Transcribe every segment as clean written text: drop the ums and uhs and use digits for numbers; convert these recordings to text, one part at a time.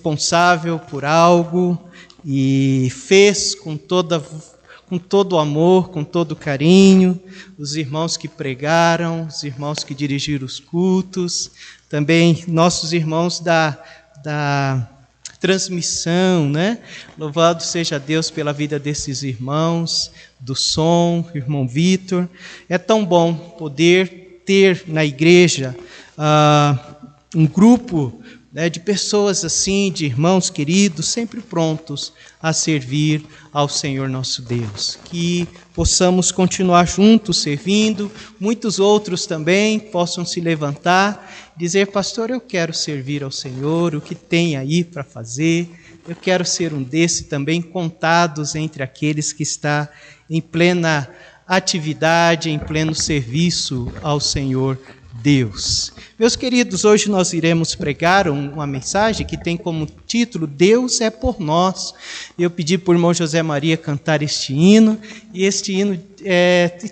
responsável por algo e fez com todo amor, com todo carinho, os irmãos que pregaram, os irmãos que dirigiram os cultos, também nossos irmãos da transmissão, né? Louvado seja Deus pela vida desses irmãos, do som, irmão Vitor. É tão bom poder ter na igreja um grupo, né, de pessoas assim, de irmãos queridos, sempre prontos a servir ao Senhor nosso Deus. Que possamos continuar juntos servindo, muitos outros também possam se levantar, dizer: pastor, eu quero servir ao Senhor, o que tem aí para fazer? Eu quero ser um desses também, contados entre aqueles que está em plena atividade, em pleno serviço ao Senhor Deus. Meus queridos, hoje nós iremos pregar uma mensagem que tem como título Deus é por nós. Eu pedi para o irmão José Maria cantar este hino, e este hino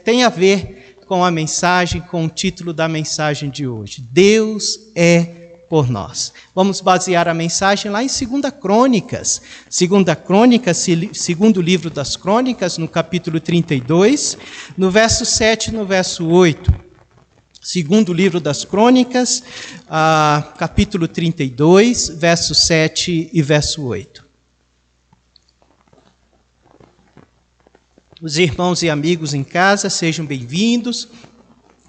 tem a ver com a mensagem, com o título da mensagem de hoje. Deus é por nós. Vamos basear a mensagem lá em 2 Crônicas. 2 Crônicas, segundo livro das Crônicas, no capítulo 32, no verso 7 e no verso 8. Segundo livro das Crônicas, capítulo 32, verso 7 e verso 8. Os irmãos e amigos em casa, sejam bem-vindos.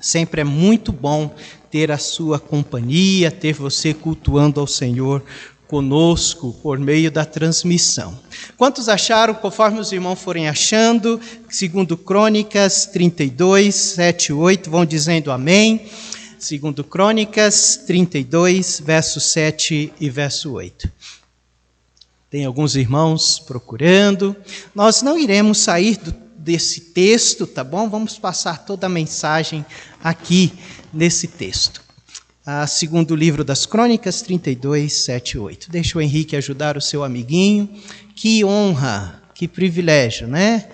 Sempre é muito bom ter a sua companhia, ter você cultuando ao Senhor conosco por meio da transmissão. Quantos acharam, conforme os irmãos forem achando, segundo Crônicas 32, 7 e 8, vão dizendo amém. Segundo Crônicas 32, verso 7 e verso 8. Tem alguns irmãos procurando. Nós não iremos sair desse texto, tá bom? Vamos passar toda a mensagem aqui nesse texto. Segundo o livro das Crônicas, 32, 7 e 8. Deixa o Henrique ajudar o seu amiguinho. Que honra, que privilégio, né?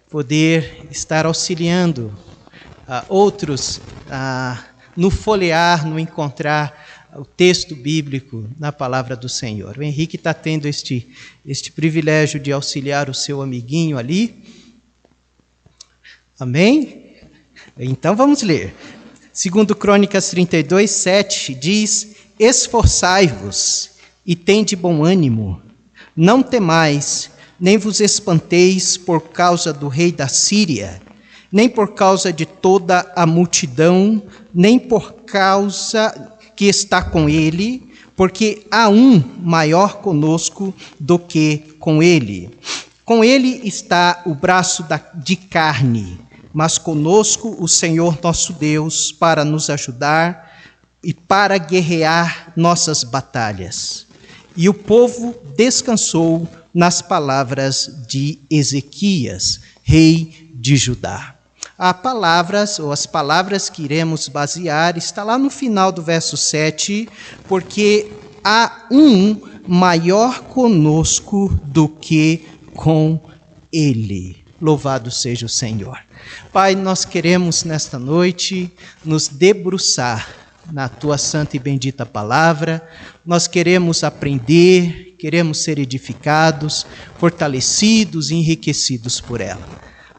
Poder estar auxiliando outros no folhear, no encontrar o texto bíblico na palavra do Senhor. O Henrique está tendo este privilégio de auxiliar o seu amiguinho ali. Amém? Então vamos ler. Segundo Crônicas 32, 7, diz: esforçai-vos e tende bom ânimo, não temais, nem vos espanteis por causa do rei da Síria, nem por causa de toda a multidão, nem por causa que está com ele, porque há um maior conosco do que com ele. Com ele está o braço de carne, mas conosco o Senhor nosso Deus para nos ajudar e para guerrear nossas batalhas. E o povo descansou nas palavras de Ezequias, rei de Judá. As palavras que iremos basear está lá no final do verso 7, porque há um maior conosco do que com ele. Louvado seja o Senhor. Pai, nós queremos nesta noite nos debruçar na Tua santa e bendita palavra. Nós queremos aprender, queremos ser edificados, fortalecidos e enriquecidos por ela.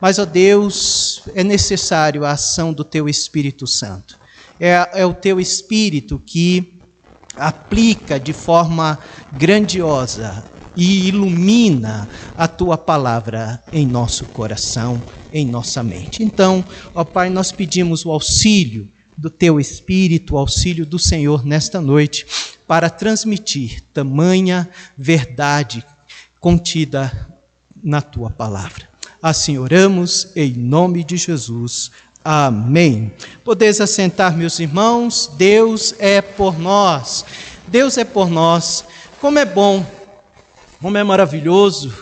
Mas, ó Deus, é necessário a ação do Teu Espírito Santo. É o Teu Espírito que aplica de forma grandiosa e ilumina a Tua palavra em nosso coração, em nossa mente. Então, ó Pai, nós pedimos o auxílio do Teu Espírito, o auxílio do Senhor nesta noite, para transmitir tamanha verdade contida na Tua palavra. Assim oramos, em nome de Jesus. Amém. Podeis assentar, meus irmãos. Deus é por nós. Deus é por nós. Como é bom, como é maravilhoso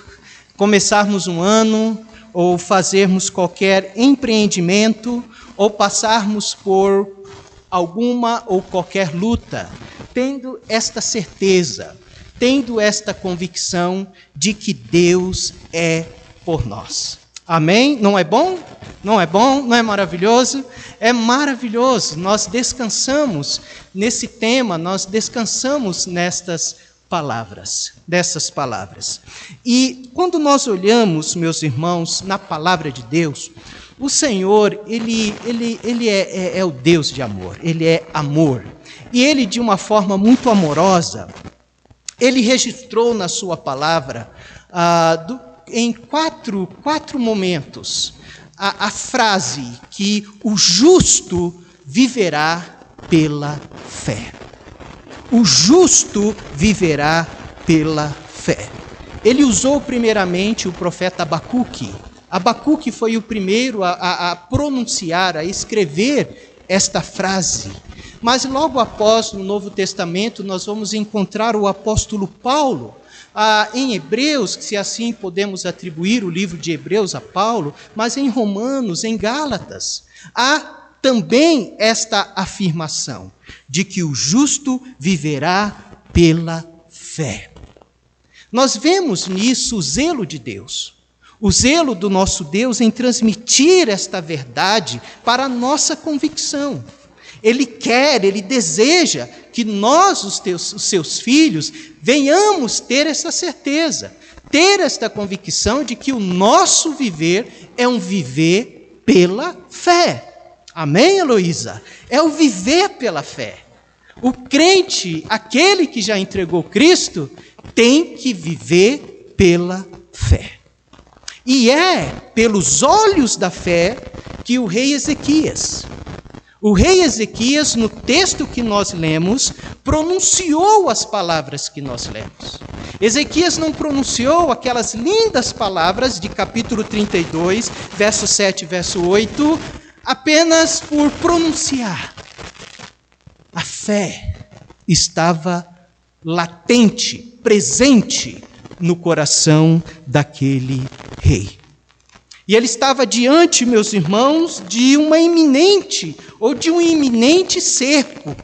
começarmos um ano ou fazermos qualquer empreendimento ou passarmos por alguma ou qualquer luta, tendo esta certeza, tendo esta convicção de que Deus é por nós. Amém? Não é bom? Não é bom? Não é maravilhoso? É maravilhoso. Nós descansamos nesse tema, nós descansamos nestas palavras, dessas palavras. E quando nós olhamos, meus irmãos, na palavra de Deus, o Senhor, ele é o Deus de amor, ele é amor. E ele, de uma forma muito amorosa, ele registrou na sua palavra, em quatro momentos, a frase que o justo viverá pela fé. O justo viverá pela fé. Ele usou primeiramente o profeta Abacuque. Abacuque foi o primeiro a pronunciar, a escrever esta frase. Mas logo após, no Novo Testamento, nós vamos encontrar o apóstolo Paulo, em Hebreus, se assim podemos atribuir o livro de Hebreus a Paulo, mas em Romanos, em Gálatas, há também esta afirmação de que o justo viverá pela fé. Nós vemos nisso o zelo de Deus, o zelo do nosso Deus em transmitir esta verdade para a nossa convicção. Ele quer, ele deseja que nós, os seus filhos, venhamos ter essa certeza, ter esta convicção de que o nosso viver é um viver pela fé. Amém, Heloísa? É o viver pela fé. O crente, aquele que já entregou Cristo, tem que viver pela fé. E é pelos olhos da fé que o rei Ezequias, no texto que nós lemos, pronunciou as palavras que nós lemos. Ezequias não pronunciou aquelas lindas palavras de capítulo 32, verso 7 e verso 8, apenas por pronunciar. A fé estava latente, presente no coração daquele rei. E ele estava diante, meus irmãos, de um iminente cerco.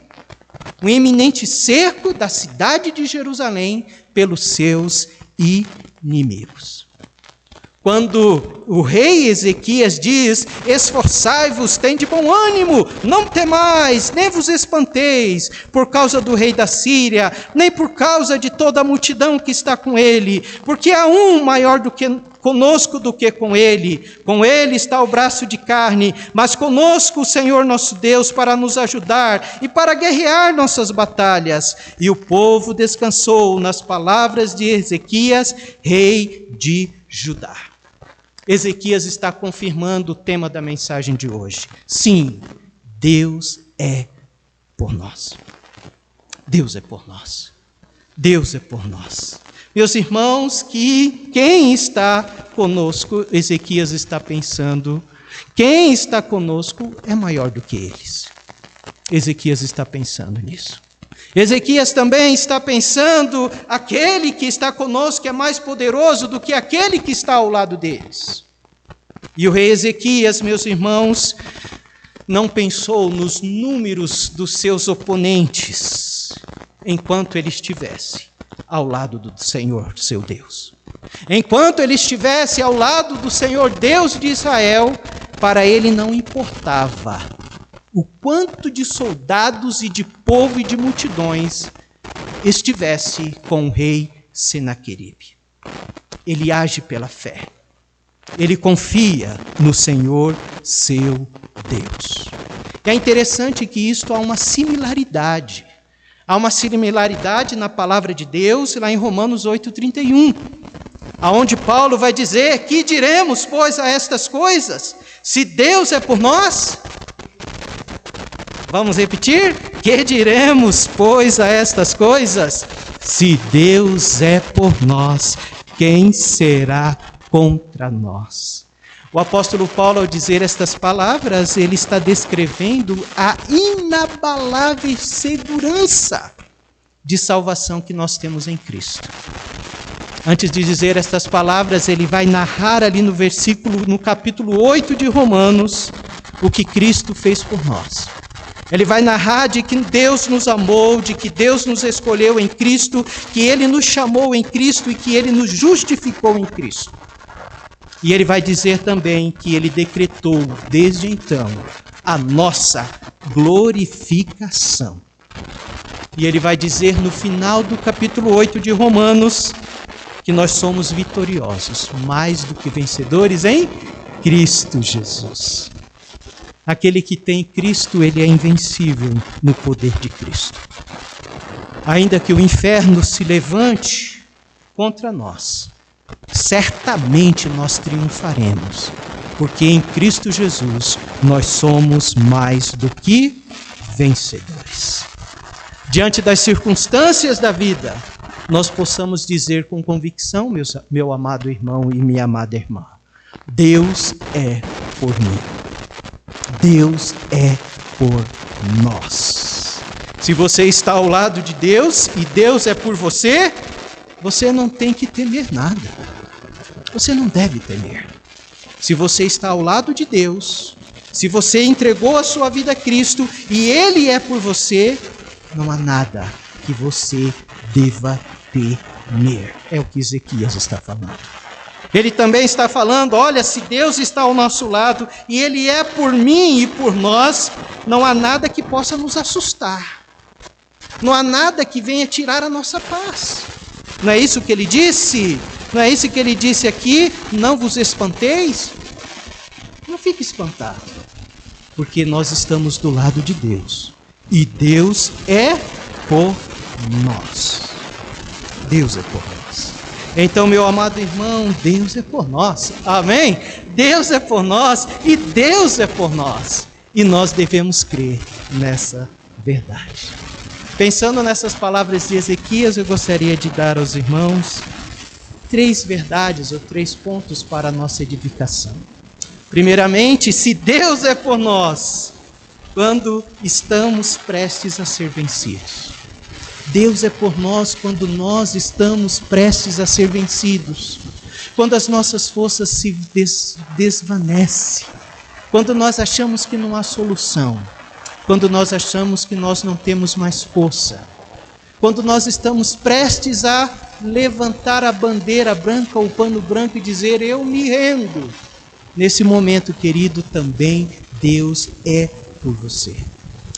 Um iminente cerco da cidade de Jerusalém pelos seus inimigos. Quando o rei Ezequias diz: esforçai-vos, tende bom ânimo, não temais, nem vos espanteis, por causa do rei da Síria, nem por causa de toda a multidão que está com ele, porque há um maior conosco do que com ele está o braço de carne, mas conosco o Senhor nosso Deus para nos ajudar e para guerrear nossas batalhas. E o povo descansou nas palavras de Ezequias, rei de Judá. Ezequias está confirmando o tema da mensagem de hoje. Sim, Deus é por nós. Deus é por nós. Deus é por nós. Meus irmãos, que quem está conosco, Ezequias está pensando, quem está conosco é maior do que eles. Ezequias está pensando nisso. Ezequias também está pensando, aquele que está conosco é mais poderoso do que aquele que está ao lado deles. E o rei Ezequias, meus irmãos, não pensou nos números dos seus oponentes, enquanto ele estivesse ao lado do Senhor, seu Deus. Enquanto ele estivesse ao lado do Senhor, Deus de Israel, para ele não importava o quanto de soldados e de povo e de multidões estivesse com o rei Senaqueribe. Ele age pela fé. Ele confia no Senhor, seu Deus. E é interessante que isto há uma similaridade. Há uma similaridade na palavra de Deus, lá em Romanos 8,31, aonde Paulo vai dizer: que diremos, pois, a estas coisas? Se Deus é por nós... Vamos repetir? Que diremos, pois, a estas coisas? Se Deus é por nós, quem será contra nós? O apóstolo Paulo, ao dizer estas palavras, ele está descrevendo a inabalável segurança de salvação que nós temos em Cristo. Antes de dizer estas palavras, ele vai narrar ali no capítulo 8 de Romanos, o que Cristo fez por nós. Ele vai narrar de que Deus nos amou, de que Deus nos escolheu em Cristo, que Ele nos chamou em Cristo e que Ele nos justificou em Cristo. E ele vai dizer também que Ele decretou, desde então, a nossa glorificação. E ele vai dizer no final do capítulo 8 de Romanos que nós somos vitoriosos, mais do que vencedores em Cristo Jesus. Aquele que tem Cristo, ele é invencível no poder de Cristo. Ainda que o inferno se levante contra nós, certamente nós triunfaremos, porque em Cristo Jesus nós somos mais do que vencedores. Diante das circunstâncias da vida, nós possamos dizer com convicção, meu amado irmão e minha amada irmã, Deus é por mim. Deus é por nós. Se você está ao lado de Deus e Deus é por você, você não tem que temer nada. Você não deve temer. Se você está ao lado de Deus, se você entregou a sua vida a Cristo e Ele é por você, não há nada que você deva temer. É o que Ezequias está falando. Ele também está falando, olha, se Deus está ao nosso lado e Ele é por mim e por nós, não há nada que possa nos assustar. Não há nada que venha tirar a nossa paz. Não é isso que ele disse? Não é isso que ele disse aqui? Não vos espanteis? Não fique espantado, porque nós estamos do lado de Deus. E Deus é por nós. Deus é por nós. Então, meu amado irmão, Deus é por nós. Amém? Deus é por nós e Deus é por nós. E nós devemos crer nessa verdade. Pensando nessas palavras de Ezequias, eu gostaria de dar aos irmãos 3 verdades ou 3 pontos para a nossa edificação. Primeiramente, se Deus é por nós, quando estamos prestes a ser vencidos. Deus é por nós quando nós estamos prestes a ser vencidos. Quando as nossas forças se desvanecem. Quando nós achamos que não há solução. Quando nós achamos que nós não temos mais força. Quando nós estamos prestes a levantar a bandeira branca ou o pano branco e dizer, eu me rendo. Nesse momento, querido, também Deus é por você.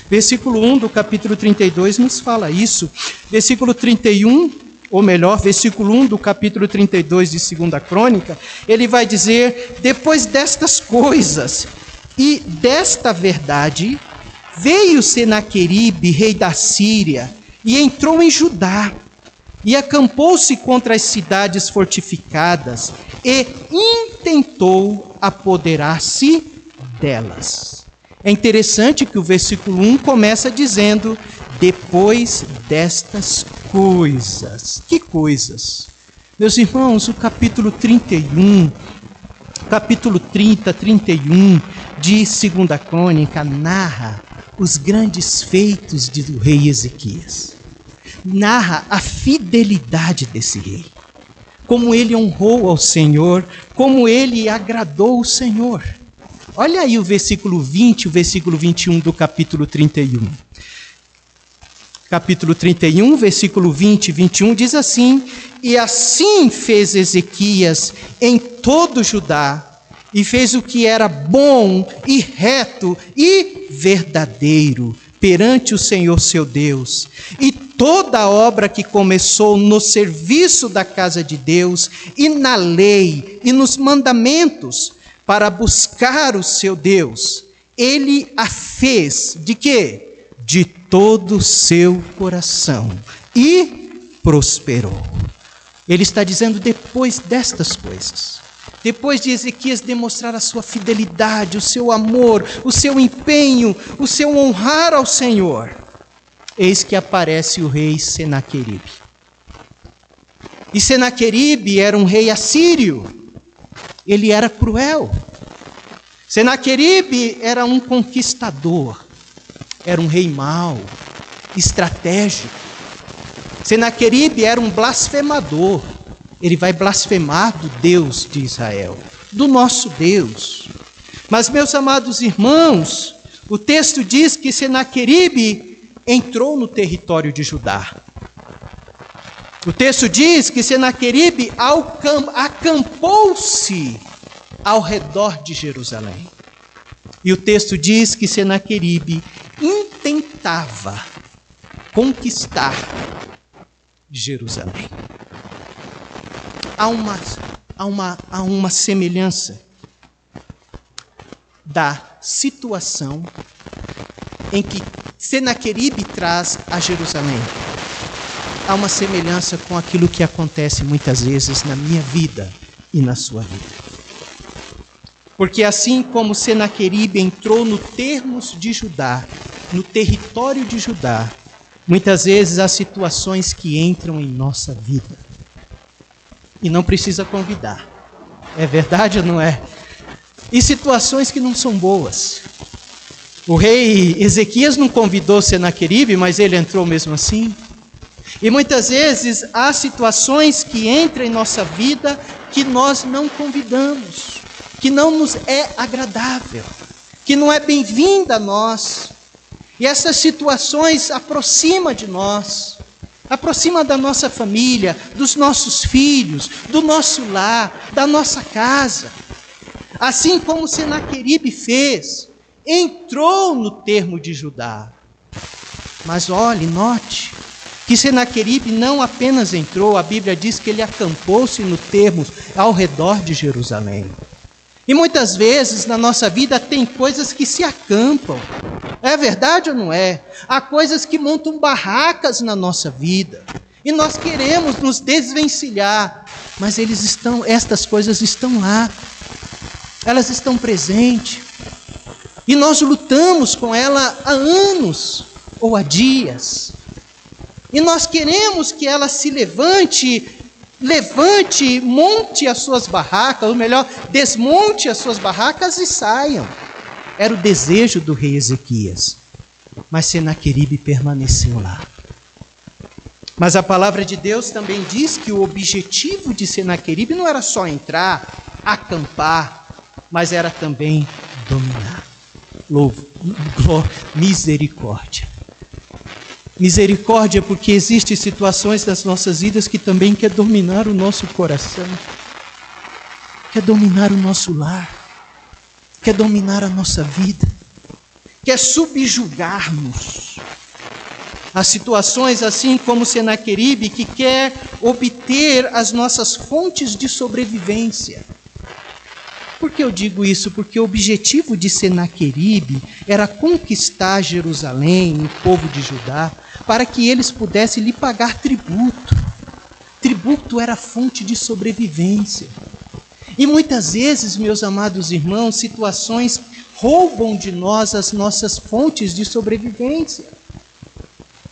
Versículo 1 do capítulo 32 nos fala isso. Versículo 31, ou melhor, versículo 1 do capítulo 32 de 2 Crônica, ele vai dizer, depois destas coisas e desta verdade, veio Senaqueribe, rei da Síria, e entrou em Judá, e acampou-se contra as cidades fortificadas, e intentou apoderar-se delas. É interessante que o versículo 1 começa dizendo, depois destas coisas. Que coisas? Meus irmãos, o capítulo 31, capítulo 30, 31 de 2 Crônica narra os grandes feitos do rei Ezequias. Narra a fidelidade desse rei. Como ele honrou ao Senhor, como ele agradou o Senhor. Olha aí o versículo 20 e o versículo 21 do capítulo 31. Capítulo 31, versículo 20 e 21 diz assim, e assim fez Ezequias em todo Judá, e fez o que era bom e reto e verdadeiro perante o Senhor seu Deus. E toda a obra que começou no serviço da casa de Deus, e na lei, e nos mandamentos, para buscar o seu Deus, ele a fez de quê? De todo o seu coração, e prosperou. Ele está dizendo depois destas coisas, depois de Ezequias demonstrar a sua fidelidade, o seu amor, o seu empenho, o seu honrar ao Senhor, eis que aparece o rei Senaqueribe. E Senaqueribe era um rei assírio, ele era cruel. Senaqueribe era um conquistador, era um rei mau, estratégico. Senaqueribe era um blasfemador. Ele vai blasfemar do Deus de Israel, do nosso Deus. Mas, meus amados irmãos, o texto diz que Senaqueribe entrou no território de Judá. O texto diz que Senaqueribe acampou-se ao redor de Jerusalém. E o texto diz que Senaqueribe intentava conquistar Jerusalém. Há uma semelhança da situação em que Senaqueribe traz a Jerusalém. Há uma semelhança com aquilo que acontece muitas vezes na minha vida e na sua vida. Porque assim como Senaqueribe entrou no termos de Judá, no território de Judá, muitas vezes há situações que entram em nossa vida. E não precisa convidar. É verdade ou não é? E situações que não são boas. O rei Ezequias não convidou Senaqueribe, mas ele entrou mesmo assim. E muitas vezes há situações que entram em nossa vida que nós não convidamos, que não nos é agradável, que não é bem-vinda a nós. E essas situações aproximam de nós, aproximam da nossa família, dos nossos filhos, do nosso lar, da nossa casa. Assim como Senaqueribe fez, entrou no termo de Judá. Mas olhe, note, que Senaqueribe não apenas entrou, a Bíblia diz que ele acampou-se no termo ao redor de Jerusalém. E muitas vezes na nossa vida tem coisas que se acampam. É verdade ou não é? Há coisas que montam barracas na nossa vida. E nós queremos nos desvencilhar. Mas estas coisas estão lá. Elas estão presentes. E nós lutamos com ela há anos ou há dias. E nós queremos que ela se levante, monte as suas barracas, ou melhor, desmonte as suas barracas e saiam. Era o desejo do rei Ezequias. Mas Senaqueribe permaneceu lá. Mas a palavra de Deus também diz que o objetivo de Senaqueribe não era só entrar, acampar, mas era também dominar. Misericórdia. Misericórdia, porque existem situações das nossas vidas que também quer dominar o nosso coração, quer dominar o nosso lar, quer dominar a nossa vida, quer subjugar-nos. Há situações assim como Senaqueribe que quer obter as nossas fontes de sobrevivência. Por que eu digo isso? Porque o objetivo de Senaqueribe era conquistar Jerusalém, o povo de Judá, para que eles pudessem lhe pagar tributo. Tributo era fonte de sobrevivência. E muitas vezes, meus amados irmãos, situações roubam de nós as nossas fontes de sobrevivência.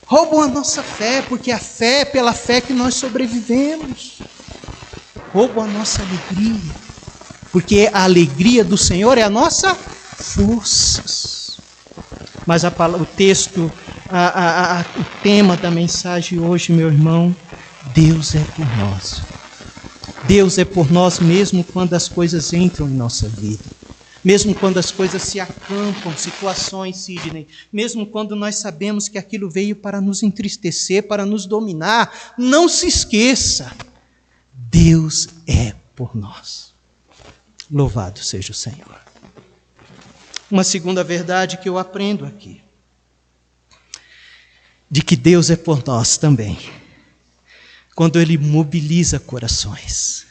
Roubam a nossa fé, porque é pela fé que nós sobrevivemos. Roubam a nossa alegria. Porque a alegria do Senhor é a nossa força. Mas o texto, o tema da mensagem hoje, meu irmão, Deus é por nós. Deus é por nós mesmo quando as coisas entram em nossa vida. Mesmo quando as coisas se acampam, situações, Sidney. Mesmo quando nós sabemos que aquilo veio para nos entristecer, para nos dominar. Não se esqueça, Deus é por nós. Louvado seja o Senhor. Uma segunda verdade que eu aprendo aqui, de que Deus é por nós também, quando Ele mobiliza corações.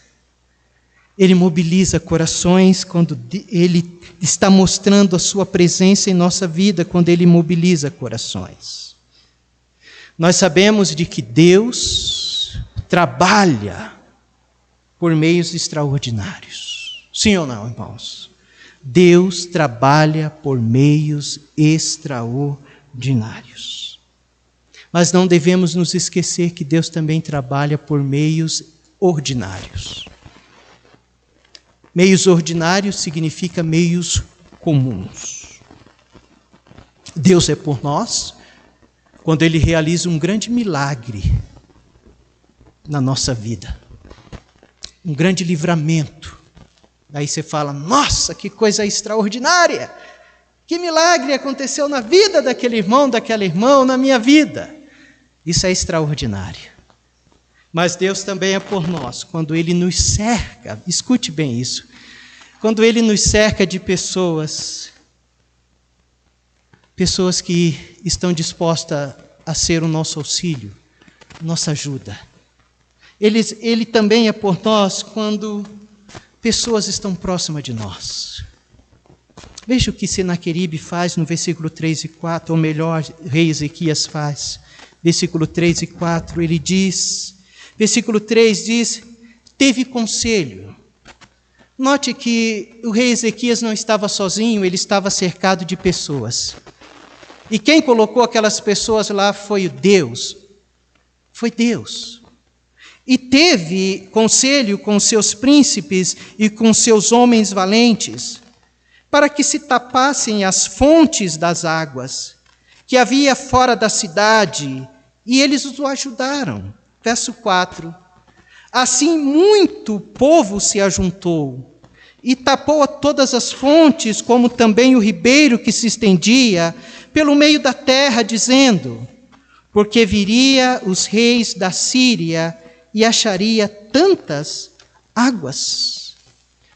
Ele mobiliza corações quando Ele está mostrando a sua presença em nossa vida, quando Ele mobiliza corações. Nós sabemos de que Deus trabalha por meios extraordinários. Sim ou não, irmãos? Deus trabalha por meios extraordinários. Mas não devemos nos esquecer que Deus também trabalha por meios ordinários. Meios ordinários significa meios comuns. Deus é por nós quando Ele realiza um grande milagre na nossa vida. Um grande livramento. Aí você fala, nossa, que coisa extraordinária! Que milagre aconteceu na vida daquele irmão, daquela irmã, na minha vida. Isso é extraordinário. Mas Deus também é por nós, quando Ele nos cerca, escute bem isso, quando Ele nos cerca de pessoas que estão dispostas a ser o nosso auxílio, nossa ajuda. Ele também é por nós quando pessoas estão próximas de nós. Veja o que Senaqueribe faz no versículo 3 e 4, ou melhor, o rei Ezequias faz. Versículo 3 e 4, ele diz, versículo 3 diz, teve conselho. Note que o rei Ezequias não estava sozinho, ele estava cercado de pessoas. E quem colocou aquelas pessoas lá foi Deus. Foi Deus. E teve conselho com seus príncipes e com seus homens valentes, para que se tapassem as fontes das águas que havia fora da cidade, e eles o ajudaram. Verso 4. Assim muito povo se ajuntou, e tapou todas as fontes, como também o ribeiro que se estendia pelo meio da terra, dizendo, porque viria os reis da Síria e acharia tantas águas.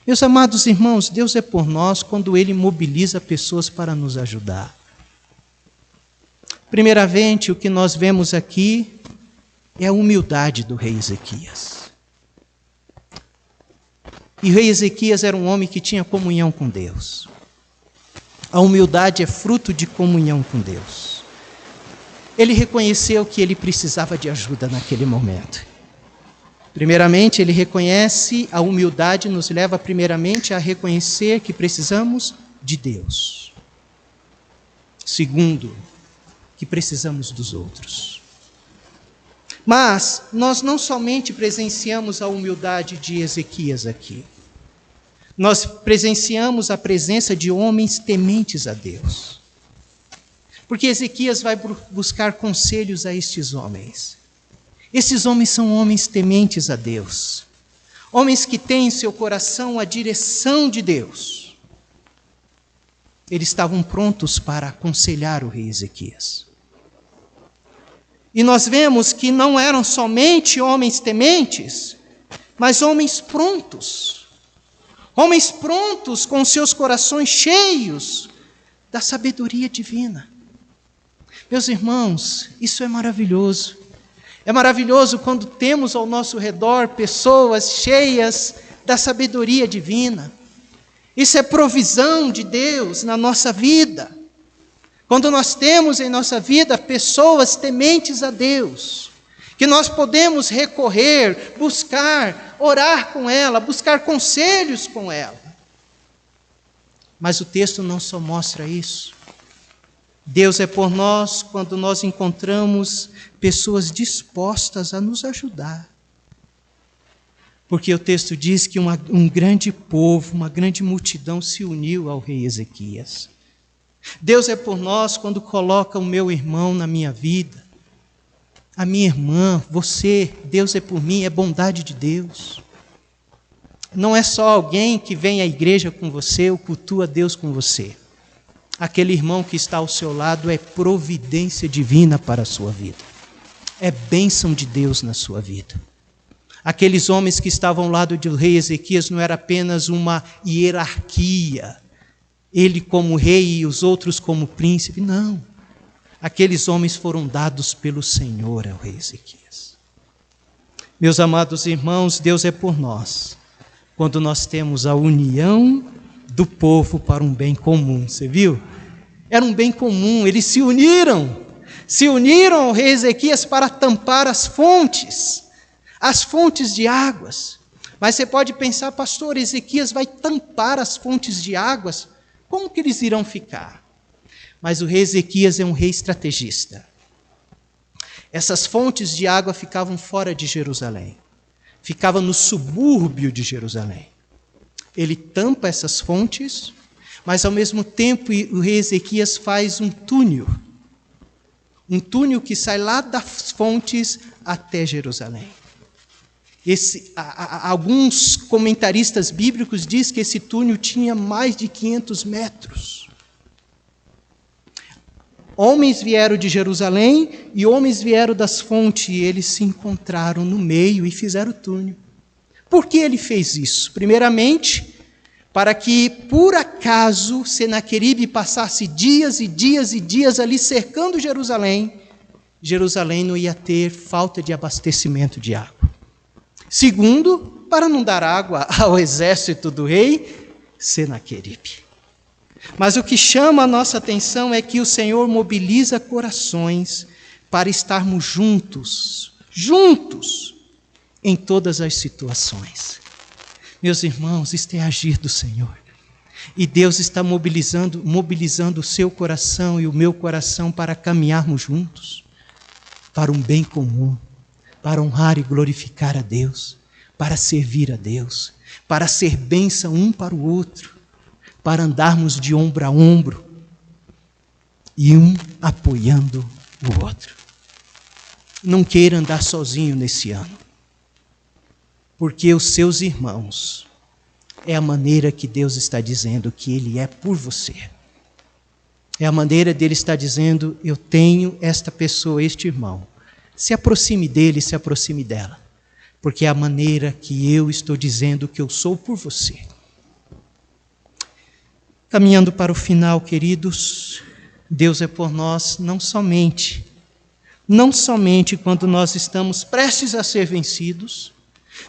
Meus amados irmãos, Deus é por nós quando Ele mobiliza pessoas para nos ajudar. Primeiramente, o que nós vemos aqui é a humildade do rei Ezequias. E o rei Ezequias era um homem que tinha comunhão com Deus. A humildade é fruto de comunhão com Deus. Ele reconheceu que ele precisava de ajuda naquele momento. Primeiramente, ele reconhece, a humildade nos leva primeiramente a reconhecer que precisamos de Deus. Segundo, que precisamos dos outros. Mas nós não somente presenciamos a humildade de Ezequias aqui. Nós presenciamos a presença de homens tementes a Deus. Porque Ezequias vai buscar conselhos a estes homens. Esses homens são homens tementes a Deus. Homens que têm em seu coração a direção de Deus. Eles estavam prontos para aconselhar o rei Ezequias. E nós vemos que não eram somente homens tementes, mas homens prontos. Homens prontos com seus corações cheios da sabedoria divina. Meus irmãos, isso é maravilhoso. É maravilhoso quando temos ao nosso redor pessoas cheias da sabedoria divina. Isso é provisão de Deus na nossa vida. Quando nós temos em nossa vida pessoas tementes a Deus, que nós podemos recorrer, buscar, orar com ela, buscar conselhos com ela. Mas o texto não só mostra isso. Deus é por nós quando nós encontramos pessoas dispostas a nos ajudar. Porque o texto diz que um grande povo, uma grande multidão se uniu ao rei Ezequias. Deus é por nós quando coloca o meu irmão na minha vida, a minha irmã, você. Deus é por mim, é bondade de Deus. Não é só alguém que vem à igreja com você ou cultua Deus com você. Aquele irmão que está ao seu lado é providência divina para a sua vida. É bênção de Deus na sua vida. Aqueles homens que estavam ao lado do rei Ezequias não era apenas uma hierarquia, ele como rei e os outros como príncipe, não. Aqueles homens foram dados pelo Senhor ao rei Ezequias. Meus amados irmãos, Deus é por nós, quando nós temos a união do povo para um bem comum. Você viu? Era um bem comum, eles se uniram ao rei Ezequias para tampar as fontes de águas. Mas você pode pensar, pastor, Ezequias vai tampar as fontes de águas? Como que eles irão ficar? Mas o rei Ezequias é um rei estrategista. Essas fontes de água ficavam fora de Jerusalém. Ficavam no subúrbio de Jerusalém. Ele tampa essas fontes, mas ao mesmo tempo o rei Ezequias faz um túnel. Um túnel que sai lá das fontes até Jerusalém. Alguns comentaristas bíblicos dizem que esse túnel tinha mais de 500 metros. Homens vieram de Jerusalém e homens vieram das fontes, e eles se encontraram no meio e fizeram o túnel. Por que ele fez isso? Primeiramente, para que, por acaso, Senaqueribe passasse dias e dias e dias ali cercando Jerusalém, Jerusalém não ia ter falta de abastecimento de água. Segundo, para não dar água ao exército do rei Senaqueribe. Mas o que chama a nossa atenção é que o Senhor mobiliza corações para estarmos juntos em todas as situações. Meus irmãos, isto é agir do Senhor. E Deus está mobilizando o seu coração e o meu coração para caminharmos juntos, para um bem comum, para honrar e glorificar a Deus, para servir a Deus, para ser bênção um para o outro, para andarmos de ombro a ombro e um apoiando o outro. Não queira andar sozinho nesse ano, porque os seus irmãos é a maneira que Deus está dizendo que Ele é por você. É a maneira dele estar dizendo, eu tenho esta pessoa, este irmão. Se aproxime dele, se aproxime dela. Porque é a maneira que eu estou dizendo que eu sou por você. Caminhando para o final, queridos, Deus é por nós não somente quando nós estamos prestes a ser vencidos.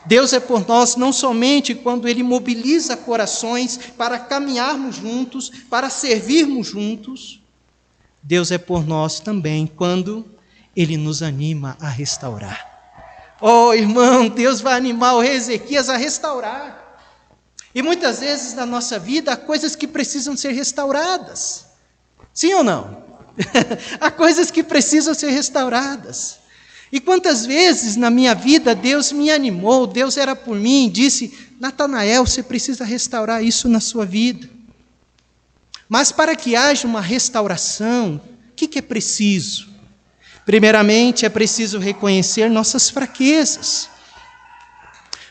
Deus é por nós não somente quando Ele mobiliza corações para caminharmos juntos, para servirmos juntos. Deus é por nós também quando Ele nos anima a restaurar. Oh, irmão, Deus vai animar o rei Ezequias a restaurar. E muitas vezes na nossa vida há coisas que precisam ser restauradas. Sim ou não? Há coisas que precisam ser restauradas. E quantas vezes na minha vida Deus me animou, Deus era por mim e disse, Natanael, você precisa restaurar isso na sua vida. Mas para que haja uma restauração, o que é preciso? Primeiramente, é preciso reconhecer nossas fraquezas.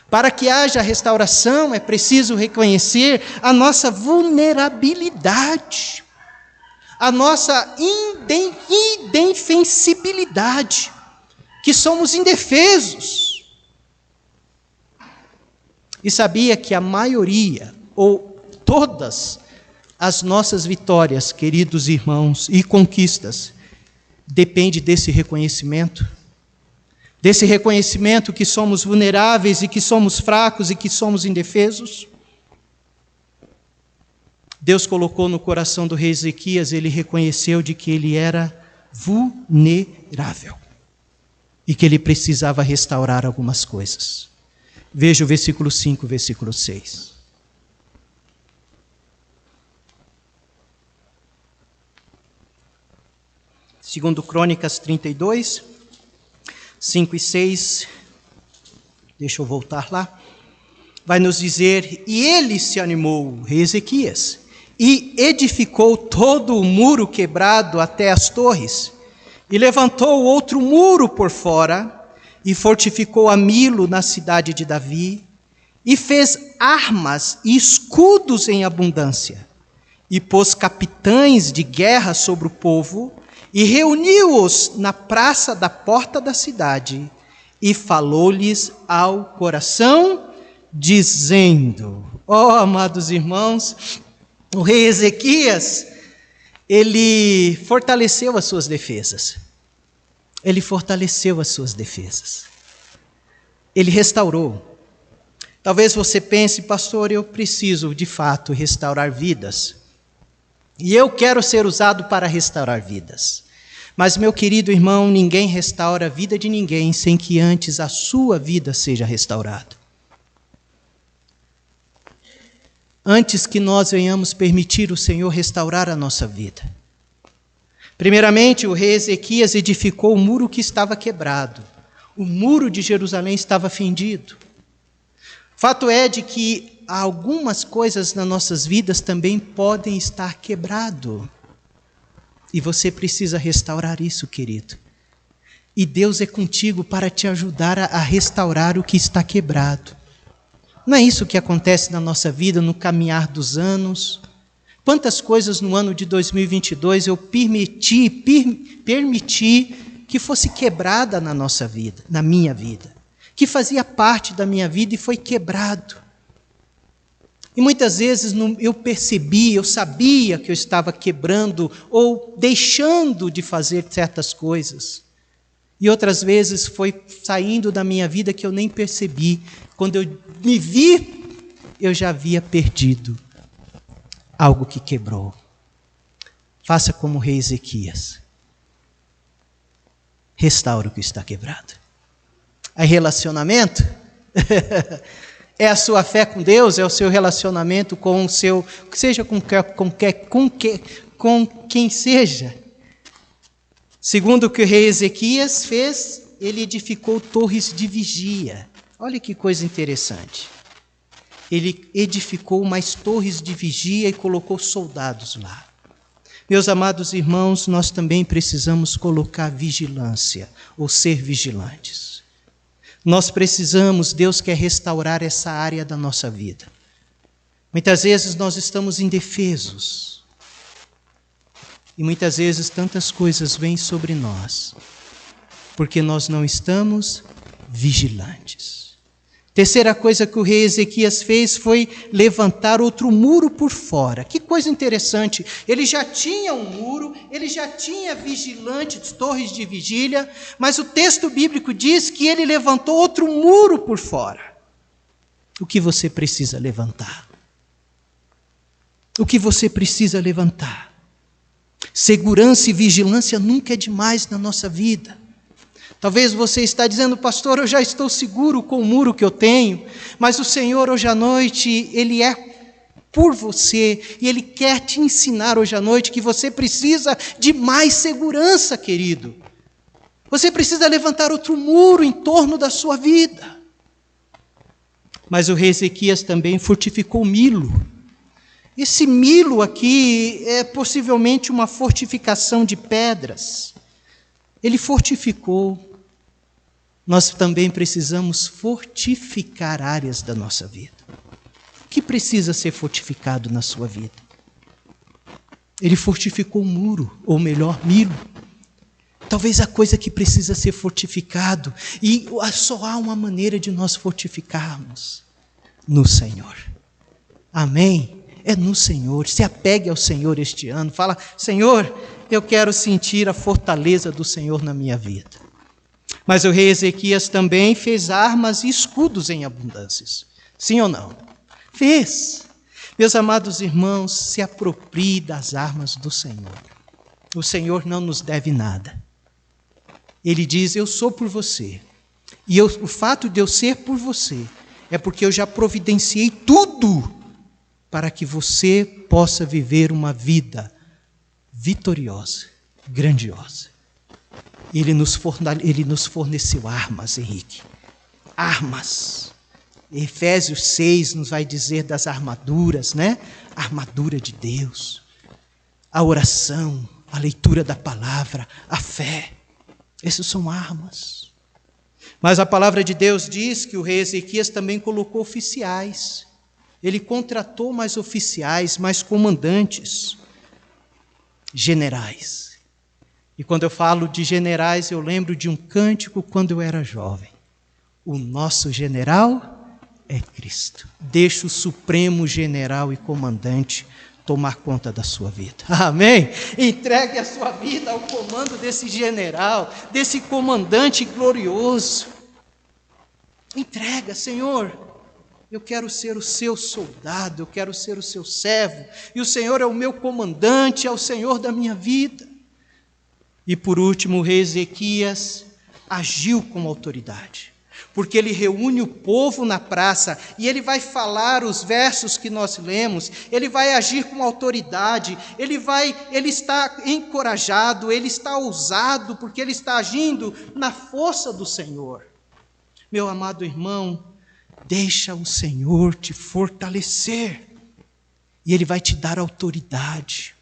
Para que haja restauração, é preciso reconhecer a nossa vulnerabilidade, a nossa indefensibilidade, que somos indefesos. E sabia que a maioria, ou todas as nossas vitórias, queridos irmãos, e conquistas, depende desse reconhecimento que somos vulneráveis e que somos fracos e que somos indefesos. Deus colocou no coração do rei Ezequias, ele reconheceu de que ele era vulnerável e que ele precisava restaurar algumas coisas. Veja o versículo 5, versículo 6. Segundo Crônicas 32, 5 e 6, deixa eu voltar lá, vai nos dizer, e ele se animou, o rei Ezequias, e edificou todo o muro quebrado até as torres, e levantou outro muro por fora, e fortificou a Milo na cidade de Davi, e fez armas e escudos em abundância, e pôs capitães de guerra sobre o povo, e reuniu-os na praça da porta da cidade, e falou-lhes ao coração, dizendo, amados irmãos, o rei Ezequias, ele fortaleceu as suas defesas. Ele restaurou. Talvez você pense, pastor, eu preciso de fato restaurar vidas. E eu quero ser usado para restaurar vidas. Mas, meu querido irmão, ninguém restaura a vida de ninguém sem que antes a sua vida seja restaurada. Antes que nós venhamos permitir o Senhor restaurar a nossa vida. Primeiramente, o rei Ezequias edificou o muro que estava quebrado. O muro de Jerusalém estava fendido. Fato é de que algumas coisas nas nossas vidas também podem estar quebrado. E você precisa restaurar isso, querido. E Deus é contigo para te ajudar a restaurar o que está quebrado. Não é isso que acontece na nossa vida, no caminhar dos anos? Quantas coisas no ano de 2022 eu permiti que fosse quebrada na nossa vida, na minha vida, que fazia parte da minha vida e foi quebrado. E muitas vezes eu sabia que eu estava quebrando ou deixando de fazer certas coisas. E outras vezes foi saindo da minha vida que eu nem percebi. Quando eu me vi, eu já havia perdido algo que quebrou. Faça como o rei Ezequias. Restaura o que está quebrado. É relacionamento? É a sua fé com Deus? É o seu relacionamento com o seu... Seja com quem seja. Segundo o que o rei Ezequias fez, ele edificou torres de vigia. Olha que coisa interessante. Ele edificou mais torres de vigia e colocou soldados lá. Meus amados irmãos, nós também precisamos colocar vigilância, ou ser vigilantes. Nós precisamos, Deus quer restaurar essa área da nossa vida. Muitas vezes nós estamos indefesos. E muitas vezes tantas coisas vêm sobre nós, porque nós não estamos vigilantes. Terceira coisa que o rei Ezequias fez foi levantar outro muro por fora. Que coisa interessante. Ele já tinha um muro, ele já tinha vigilantes, torres de vigília, mas o texto bíblico diz que ele levantou outro muro por fora. O que você precisa levantar? O que você precisa levantar? Segurança e vigilância nunca é demais na nossa vida. Talvez você está dizendo, pastor, eu já estou seguro com o muro que eu tenho, mas o Senhor hoje à noite, Ele é por você, e Ele quer te ensinar hoje à noite que você precisa de mais segurança, querido. Você precisa levantar outro muro em torno da sua vida. Mas o rei Ezequias também fortificou Milo. Esse Milo aqui é possivelmente uma fortificação de pedras. Ele fortificou. Nós também precisamos fortificar áreas da nossa vida. O que precisa ser fortificado na sua vida? Ele fortificou o muro, ou melhor, Milo. Talvez a coisa que precisa ser fortificado, e só há uma maneira de nós fortificarmos: no Senhor. Amém? É no Senhor. Se apegue ao Senhor este ano. Fala, Senhor, eu quero sentir a fortaleza do Senhor na minha vida. Mas o rei Ezequias também fez armas e escudos em abundâncias. Sim ou não? Fez. Meus amados irmãos, se aproprie das armas do Senhor. O Senhor não nos deve nada. Ele diz, eu sou por você. E o fato de eu ser por você é porque eu já providenciei tudo para que você possa viver uma vida vitoriosa, grandiosa. Ele nos forneceu armas, Henrique. Armas. Efésios 6 nos vai dizer das armaduras, né? A armadura de Deus. A oração, a leitura da palavra, a fé. Essas são armas. Mas a palavra de Deus diz que o rei Ezequias também colocou oficiais. Ele contratou mais oficiais, mais comandantes, generais. E quando eu falo de generais, eu lembro de um cântico quando eu era jovem. O nosso general é Cristo. Deixa o supremo general e comandante tomar conta da sua vida. Amém? Entregue a sua vida ao comando desse general, desse comandante glorioso. Entrega, Senhor. Eu quero ser o seu soldado, eu quero ser o seu servo. E o Senhor é o meu comandante, é o Senhor da minha vida. E por último, o rei Ezequias agiu com autoridade, porque ele reúne o povo na praça e ele vai falar os versos que nós lemos, ele vai agir com autoridade, ele está encorajado, ele está ousado, porque ele está agindo na força do Senhor. Meu amado irmão, deixa o Senhor te fortalecer, e Ele vai te dar autoridade,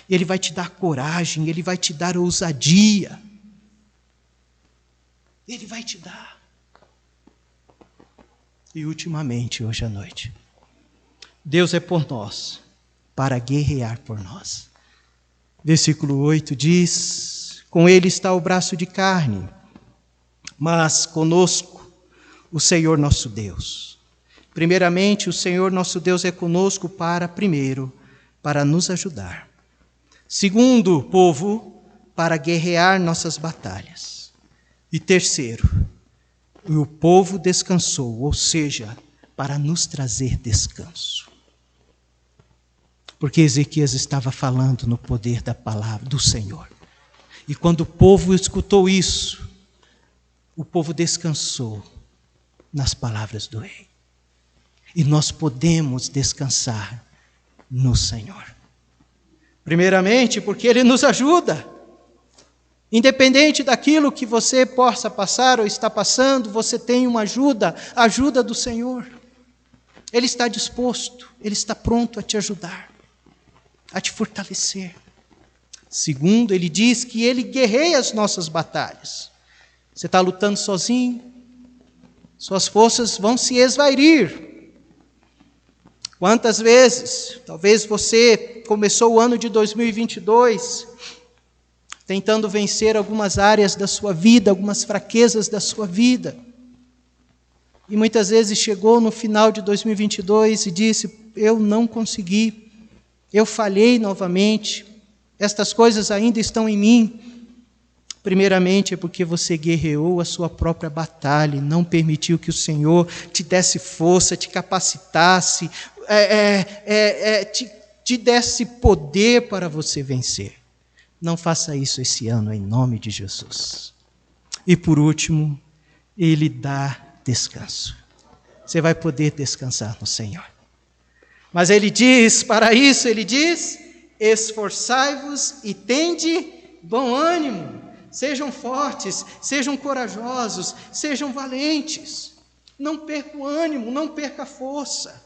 Ele vai te dar coragem, Ele vai te dar ousadia. Ele vai te dar. E ultimamente, hoje à noite, Deus é por nós, para guerrear por nós. Versículo 8 diz, com Ele está o braço de carne, mas conosco o Senhor nosso Deus. Primeiramente, o Senhor nosso Deus é conosco para nos ajudar. Segundo, povo, para guerrear nossas batalhas. E terceiro, o povo descansou, ou seja, para nos trazer descanso. Porque Ezequias estava falando no poder da palavra do Senhor. E quando o povo escutou isso, o povo descansou nas palavras do rei. E nós podemos descansar no Senhor. Primeiramente, porque Ele nos ajuda. Independente daquilo que você possa passar ou está passando, você tem uma ajuda, a ajuda do Senhor. Ele está disposto, Ele está pronto a te ajudar, a te fortalecer. Segundo, Ele diz que Ele guerreia as nossas batalhas. Você está lutando sozinho, suas forças vão se esvairir. Quantas vezes, talvez você começou o ano de 2022... tentando vencer algumas áreas da sua vida, algumas fraquezas da sua vida. E muitas vezes chegou no final de 2022 e disse, eu não consegui, eu falhei novamente, estas coisas ainda estão em mim. Primeiramente é porque você guerreou a sua própria batalha e não permitiu que o Senhor te desse força, te capacitasse, te desse poder para você vencer. Não faça isso esse ano, em nome de Jesus. E por último, Ele dá descanso. Você vai poder descansar no Senhor. Mas Ele diz, para isso Ele diz, esforçai-vos e tende bom ânimo. Sejam fortes, sejam corajosos, sejam valentes. Não perca o ânimo, não perca a força.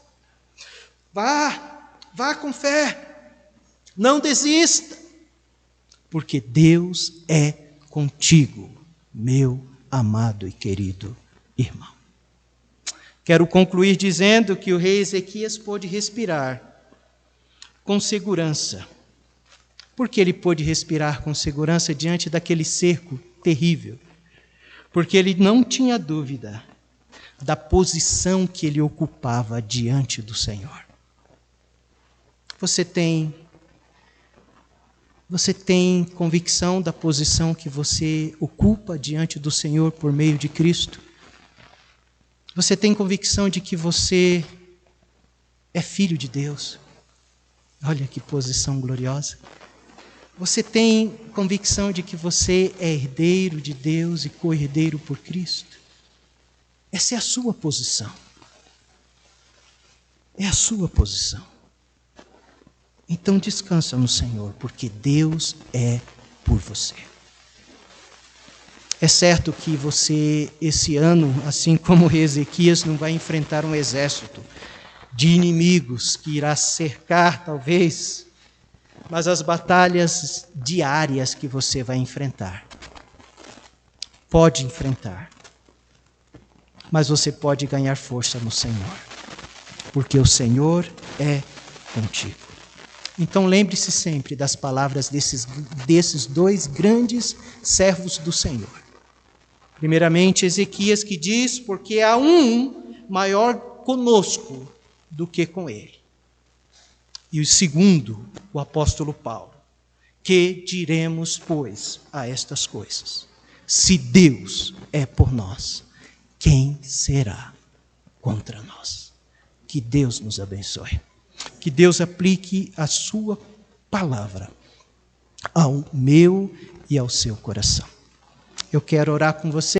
Vá com fé. Não desista. Porque Deus é contigo, meu amado e querido irmão. Quero concluir dizendo que o rei Ezequias pôde respirar com segurança. Por que ele pôde respirar com segurança diante daquele cerco terrível? Porque ele não tinha dúvida da posição que ele ocupava diante do Senhor. Você tem convicção da posição que você ocupa diante do Senhor por meio de Cristo? Você tem convicção de que você é filho de Deus? Olha que posição gloriosa. Você tem convicção de que você é herdeiro de Deus e co-herdeiro por Cristo? Essa é a sua posição. É a sua posição. Então descansa no Senhor, porque Deus é por você. É certo que você, esse ano, assim como Ezequias, não vai enfrentar um exército de inimigos que irá cercar, talvez, mas as batalhas diárias que você vai enfrentar. Pode enfrentar, mas você pode ganhar força no Senhor, porque o Senhor é contigo. Então lembre-se sempre das palavras desses dois grandes servos do Senhor. Primeiramente, Ezequias que diz, porque há um maior conosco do que com ele. E o segundo, o apóstolo Paulo, que diremos, pois, a estas coisas? Se Deus é por nós, quem será contra nós? Que Deus nos abençoe. Que Deus aplique a sua palavra ao meu e ao seu coração. Eu quero orar com você.